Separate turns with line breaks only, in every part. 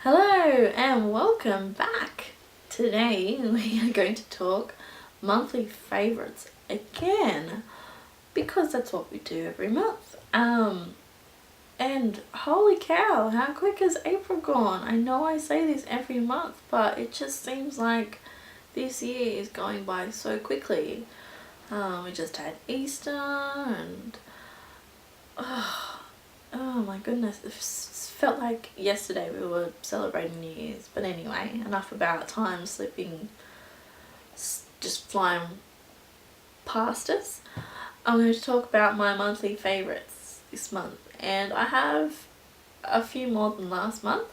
Hello and welcome back. Today we are going to talk monthly favourites again because that's what we do every month. And holy cow, how quick has April gone? I know I say this every month, but it just seems like this year is going by so quickly. We just had Easter and oh my goodness, it felt like yesterday we were celebrating New Year's. But anyway, enough about time slipping, just flying past us. I'm going to talk about my monthly favourites this month, and I have a few more than last month,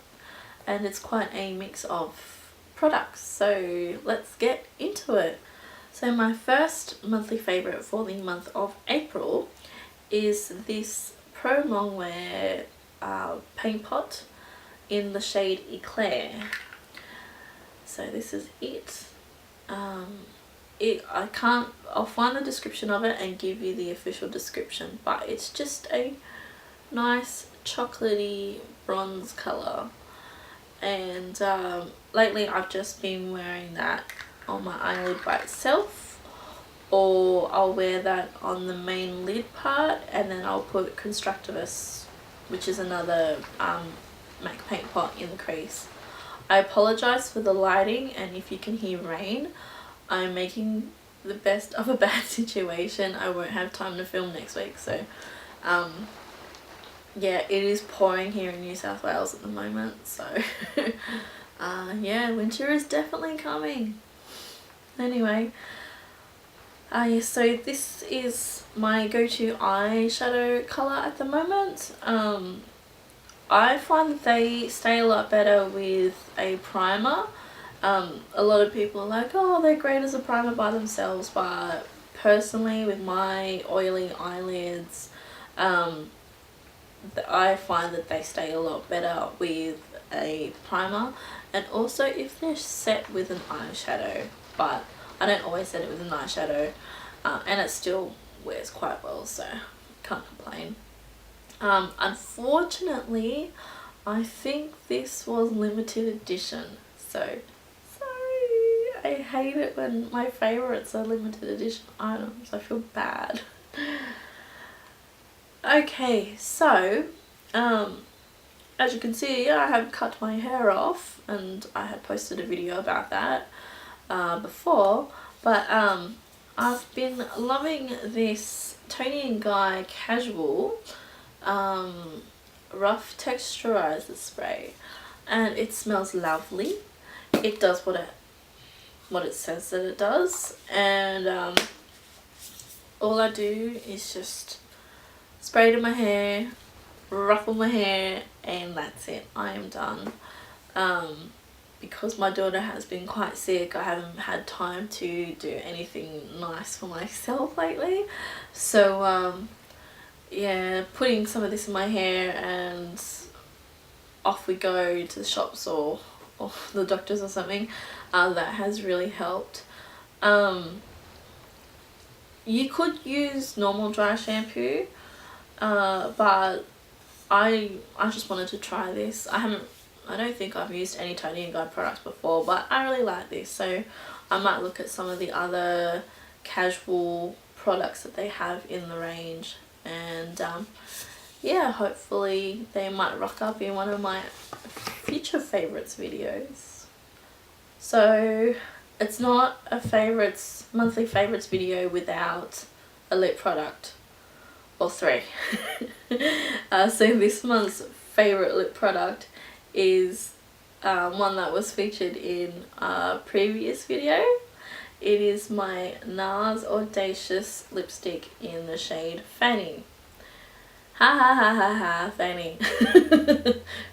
and it's quite a mix of products, so let's get into it. So my first monthly favourite for the month of April is this Pro Longwear Paintpot in the shade Eclair. So this is it. I'll find the description of it and give you the official description, but it's just a nice chocolatey bronze colour, and lately I've just been wearing that on my eyelid by itself, or I'll wear that on the main lid part and then I'll put Constructivist, which is another MAC paint pot, in the crease. I apologise for the lighting, and if you can hear rain, I'm making the best of a bad situation. I won't have time to film next week, so yeah, it is pouring here in New South Wales at the moment, so yeah, winter is definitely coming. Anyway, so this is my go-to eyeshadow colour at the moment. I find that they stay a lot better with a primer. A lot of people are like, oh, they're great as a primer by themselves, but personally with my oily eyelids, I find that they stay a lot better with a primer, and also if they're set with an eyeshadow, but I don't always set it with an eyeshadow, and it still wears quite well, so can't complain. Unfortunately, I think this was limited edition, so sorry. I hate it when my favourites are limited edition items. I feel bad. Okay, so as you can see, I have cut my hair off, and I had posted a video about that before, but I've been loving this Toni & Guy Casual Rough Texturizer spray, and it smells lovely. It does what it says that it does, and all I do is just spray it in my hair, ruffle my hair, and that's it. I am done. Because my daughter has been quite sick, I haven't had time to do anything nice for myself lately, so yeah, putting some of this in my hair and off we go to the shops or the doctors or something. That has really helped. You could use normal dry shampoo, but I just wanted to try this. I don't think I've used any Toni & Guy products before, but I really like this, so I might look at some of the other casual products that they have in the range, and yeah, hopefully they might rock up in one of my future favourites videos. So it's not a monthly favourites video without a lip product, or three. So this month's favourite lip product is one that was featured in a previous video. It is my NARS Audacious lipstick in the shade Fanny. Ha ha ha ha ha, Fanny.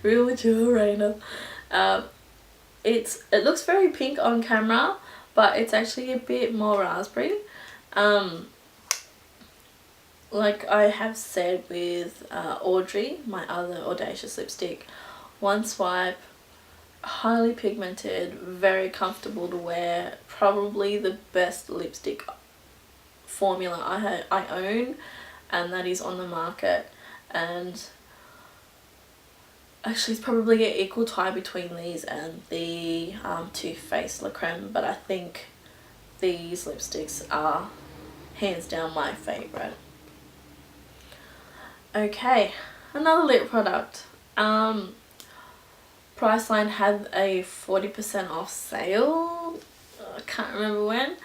Real mature, Raina. It looks very pink on camera, but it's actually a bit more raspberry. Like I have said with Audrey, my other Audacious lipstick, one swipe, highly pigmented, very comfortable to wear, probably the best lipstick formula I own, and that is on the market. And Actually, it's probably an equal tie between these and the Too Faced La Creme, but I think these lipsticks are hands down my favourite. Okay, another lip product. Priceline had a 40% off sale, I can't remember when,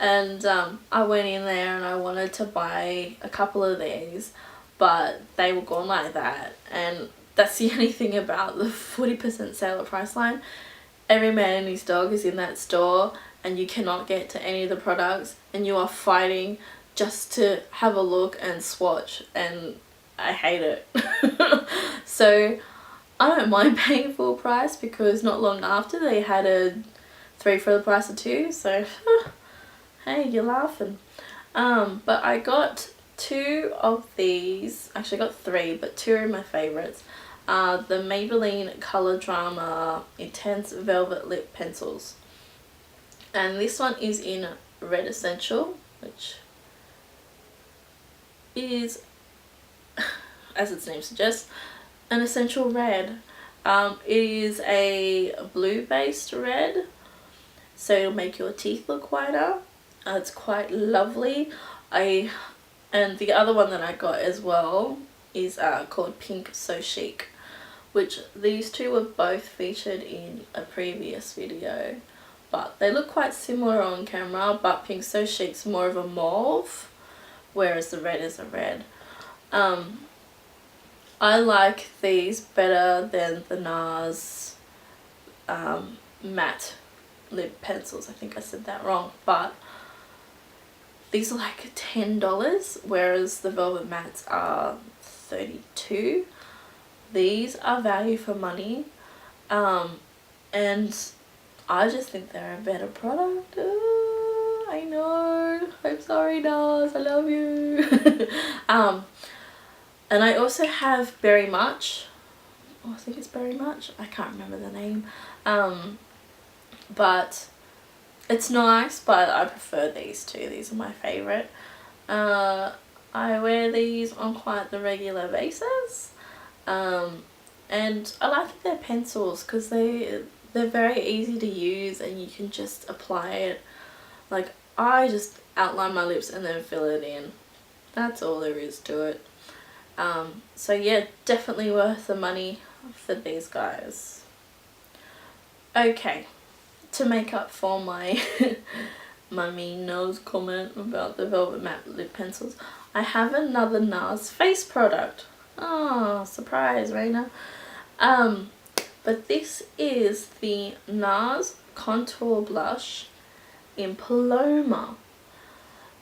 and I went in there and I wanted to buy a couple of these, but they were gone like that. And that's the only thing about the 40% sale at Priceline. Every man and his dog is in that store and you cannot get to any of the products and you are fighting just to have a look and swatch, and I hate it. So I don't mind paying full price because not long after they had a 3 for the price of 2, so hey, you're laughing. But I got 2 of these, actually I got 3, but 2 are my favourites. The Maybelline Colour Drama Intense Velvet Lip Pencils. And this one is in Red Essential, which is, as its name suggests, an essential red. It is a blue based red, so it'll make your teeth look whiter. It's quite lovely. And the other one that I got as well is called Pink So Chic, which these two were both featured in a previous video, but they look quite similar on camera, but Pink So Chic's more of a mauve, whereas the red is a red. I like these better than the NARS matte lip pencils. I think I said that wrong, but these are like $10, whereas the Velvet Mattes are $32. These are value for money, and I just think they're a better product. I know, I'm sorry NARS, I love you. And I also have Berry Much. Oh, I think it's Berry Much. I can't remember the name. But it's nice, but I prefer these two. These are my favourite. I wear these on quite the regular basis. And I like that they're pencils because they're very easy to use and you can just apply it. Like, I just outline my lips and then fill it in. That's all there is to it. So yeah, definitely worth the money for these guys. Okay, to make up for my my mean nose comment about the Velvet Matte lip pencils, I have another NARS face product. Oh, surprise, Raina. But this is the NARS Contour Blush in Paloma.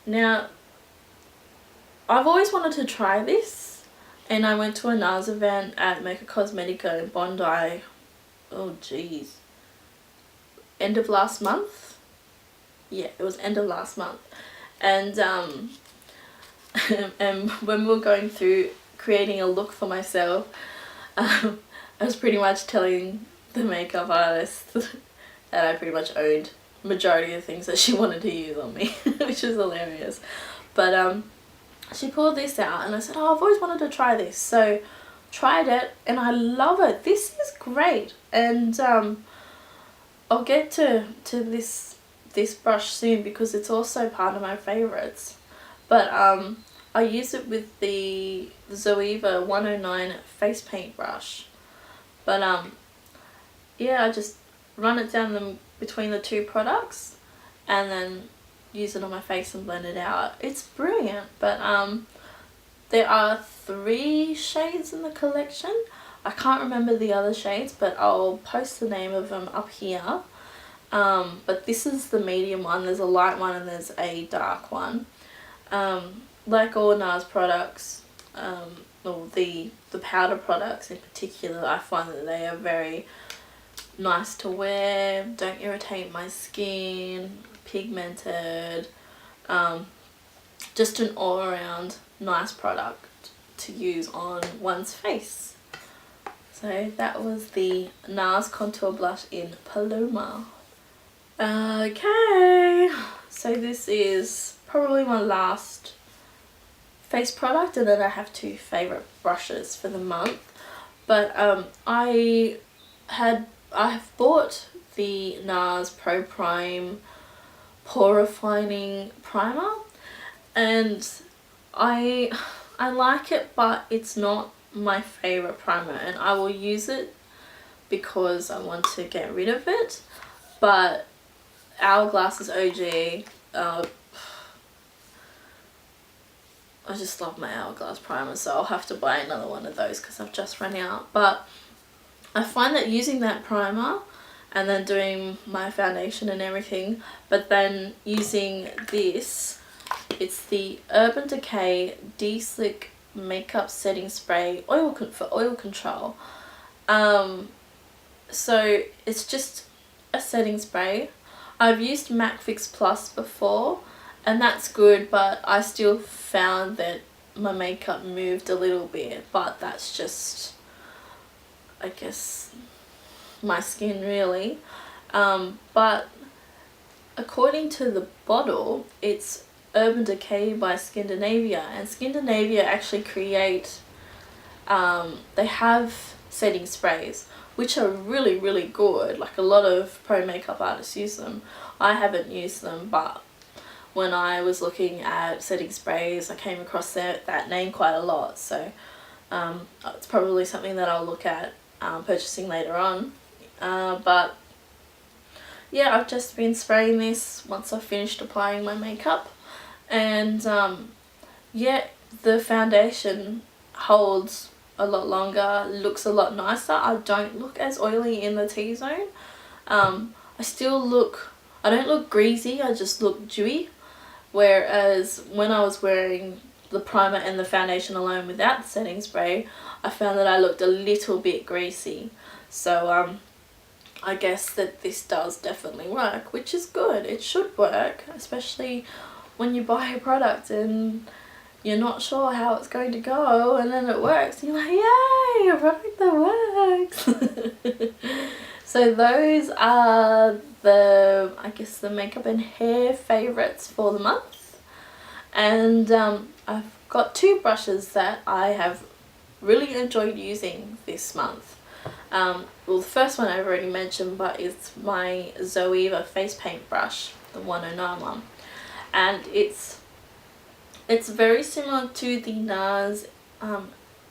Now, I've always wanted to try this, and I went to a NARS event at Mecca Cosmetica in Bondi, oh geez, end of last month? Yeah, it was end of last month. And and when we were going through creating a look for myself, I was pretty much telling the makeup artist that I pretty much owned majority of the things that she wanted to use on me, which is hilarious. But she pulled this out and I said, oh, I've always wanted to try this. So tried it and I love it. This is great. And I'll get to this brush soon because it's also part of my favorites. But I use it with the Zoeva 109 face paint brush. But yeah, I just run it down between the two products and then use it on my face and blend it out. It's brilliant. But there are 3 shades in the collection. I can't remember the other shades, but I'll post the name of them up here. But this is the medium one. There's a light one and there's a dark one. Like all NARS products, or the powder products in particular, I find that they are very nice to wear, don't irritate my skin, pigmented, just an all-around nice product to use on one's face. So that was the NARS Contour Blush in Paloma. Okay, so this is probably my last face product, and then I have 2 favourite brushes for the month. But I have bought the NARS Pro Prime Pore Refining Primer, and I like it, but it's not my favourite primer, and I will use it because I want to get rid of it. But Hourglass is OG. I just love my Hourglass primer, so I'll have to buy another one of those because I've just run out. But I find that using that primer and then doing my foundation and everything, but then using this, it's the Urban Decay De-Slick Makeup Setting Spray for oil control. So it's just a setting spray. I've used MAC Fix Plus before, and that's good, but I still found that my makeup moved a little bit, but that's just, I guess, my skin really. But according to the bottle, it's Urban Decay by Scandinavia, and Scandinavia actually create, they have setting sprays which are really, really good. Like, a lot of pro makeup artists use them. I haven't used them, but when I was looking at setting sprays, I came across that name quite a lot. So it's probably something that I'll look at purchasing later on. But yeah, I've just been spraying this once I've finished applying my makeup. And yeah, the foundation holds a lot longer, looks a lot nicer. I don't look as oily in the T-zone. I don't look greasy, I just look dewy. Whereas when I was wearing the primer and the foundation alone without the setting spray, I found that I looked a little bit greasy. So I guess that this does definitely work, which is good. It should work, especially when you buy a product and you're not sure how it's going to go, and then it works and you're like, yay, a product that works. So those are I guess the makeup and hair favourites for the month. And I've got two brushes that I have really enjoyed using this month. Well, the first one I've already mentioned, but it's my Zoeva face paint brush, the 109 one. And it's very similar to the NARS,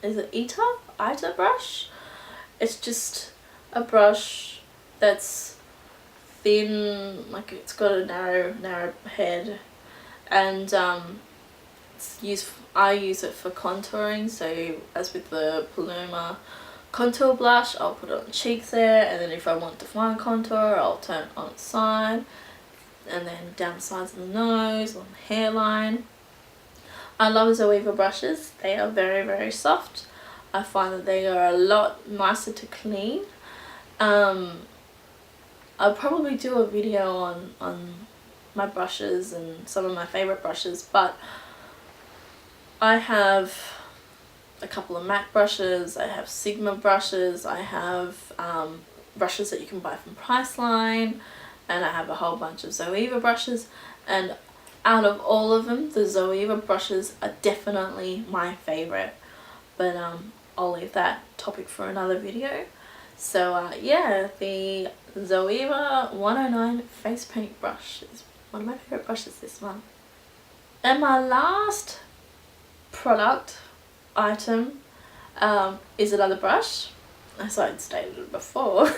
is it Ita brush? It's just a brush that's thin, like it's got a narrow head, and I use it for contouring. So as with the Paloma contour blush, I'll put it on the cheeks there, and then if I want define contour, I'll turn it on its side, and then down the sides of the nose, on the hairline. I love Zoeva brushes. They are very, very soft. I find that they are a lot nicer to clean. I'll probably do a video on my brushes and some of my favourite brushes, but I have a couple of MAC brushes, I have Sigma brushes, I have brushes that you can buy from Priceline, and I have a whole bunch of Zoeva brushes, and out of all of them, the Zoeva brushes are definitely my favourite, but I'll leave that topic for another video. So yeah, the Zoeva 109 face paint brush is one of my favourite brushes this month. And my last product item is another brush. As I stated it before.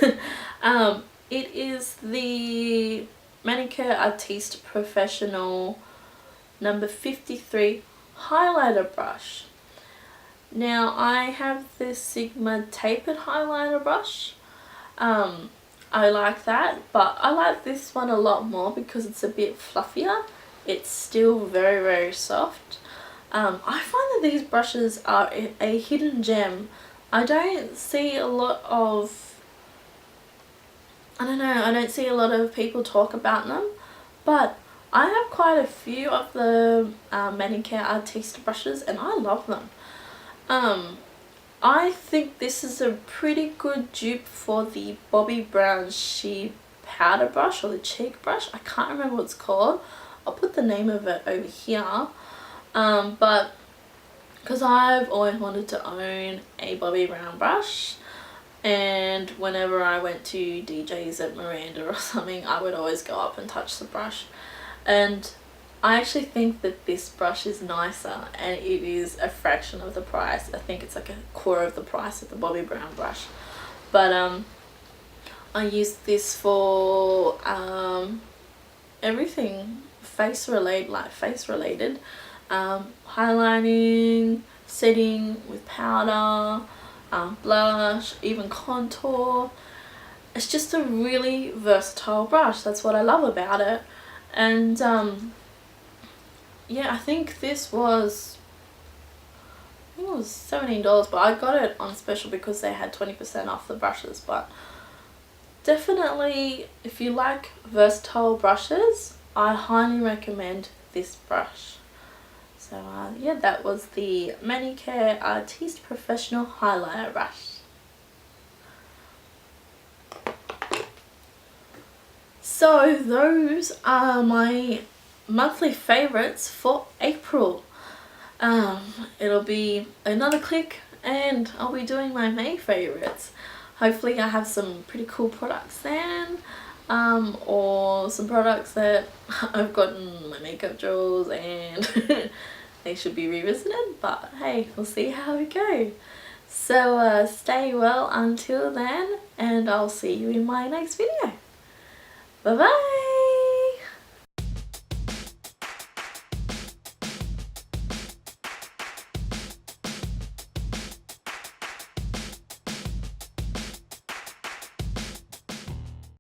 It is the Manicare Artiste Professional number 53 highlighter brush. Now I have this Sigma tapered highlighter brush. I like that, but I like this one a lot more because it's a bit fluffier. It's still very, very soft. I find that these brushes are a hidden gem. I don't see a lot of, I don't see a lot of people talk about them, but I have quite a few of the Manicare Artiste brushes and I love them. I think this is a pretty good dupe for the Bobbi Brown She powder brush, or the cheek brush. I can't remember what it's called. I'll put the name of it over here. But because I've always wanted to own a Bobbi Brown brush, and whenever I went to DJs at Miranda or something, I would always go up and touch the brush. And I actually think that this brush is nicer, and it is a fraction of the price. I think it's like a quarter of the price of the Bobbi Brown brush. But I use this for everything face related, highlighting, setting with powder, blush, even contour. It's just a really versatile brush. That's what I love about it. And yeah, I think this was, it was $17, but I got it on special because they had 20% off the brushes. But definitely, if you like versatile brushes, I highly recommend this brush. So yeah, that was the Manicare Artiste Professional Highlighter Brush. So those are my monthly favorites for April. It'll be another click and I'll be doing my May favorites. Hopefully I have some pretty cool products then, or some products that I've gotten my makeup drawers and they should be revisited, but hey, we'll see how we go. So stay well until then, and I'll see you in my next video. Bye bye!